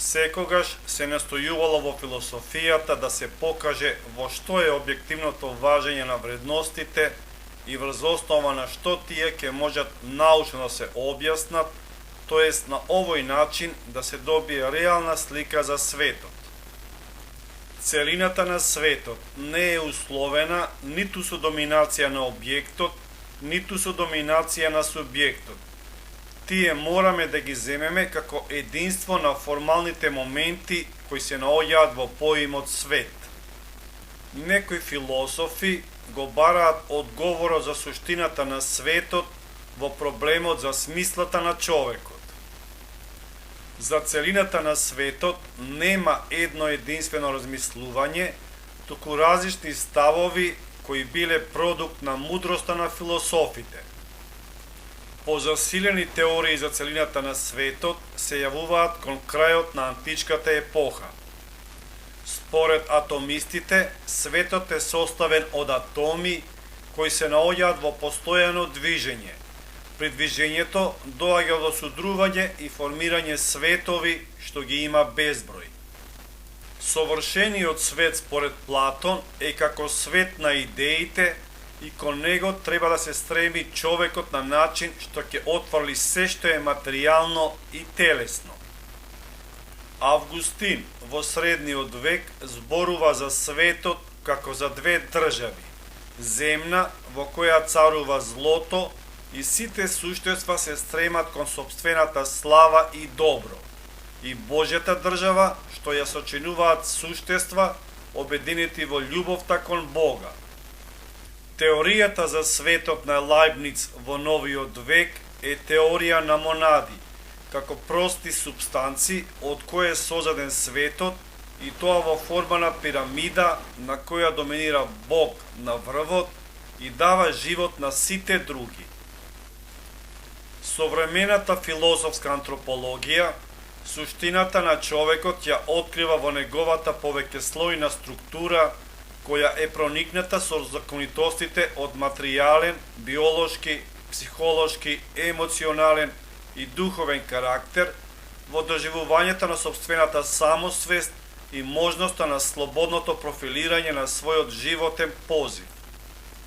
Секогаш се настојувало во философијата да се покаже во што е објективното важење на вредностите и врз основа на што тие ќе можат научно да се објаснат, тоест на овој начин да се добие реална слика за светот. Целината на светот не е условена ниту со доминација на објектот, ниту со доминација на субјектот. Тие мораме да ги земеме како единство на формалните моменти кои се наоѓаат во поимот свет. Некои философи го бараат одговорот за суштината на светот во проблемот за смислата на човекот. За целината на светот нема едно единствено размислување, туку различни ставови кои биле продукт на мудроста на философите. Позасилени теории за целината на светот се јавуваат кон крајот на античката епоха. Според атомистите, светот е составен од атоми кои се наоѓаат во постојано движење. При движењето доаѓа до судрување и формирање светови што ги има безброј. Совршениот свет според Платон е како свет на идеите и кон него треба да се стреми човекот на начин што ќе отфрли се што е материјално и телесно. Августин во средниот век зборува за светот како за две држави, земна во која царува злото и сите суштества се стремат кон сопствената слава и добро, и Божјата држава што ја сочинуваат суштества обединети во љубовта кон Бога. Теоријата за светот на Лајбниц во новиот век е теорија на монади, како прости субстанци од кои е созаден светот, и тоа во форма на пирамида на која доминира Бог на врвот и дава живот на сите други. Современата филозофска антропологија суштината на човекот ја открива во неговата повеќе слојна структура, која е проникната со законитостите од материјален, биолошки, психолошки, емоционален и духовен карактер, во доживувањето на сопствената самосвест и можноста на слободното профилирање на својот животен позив.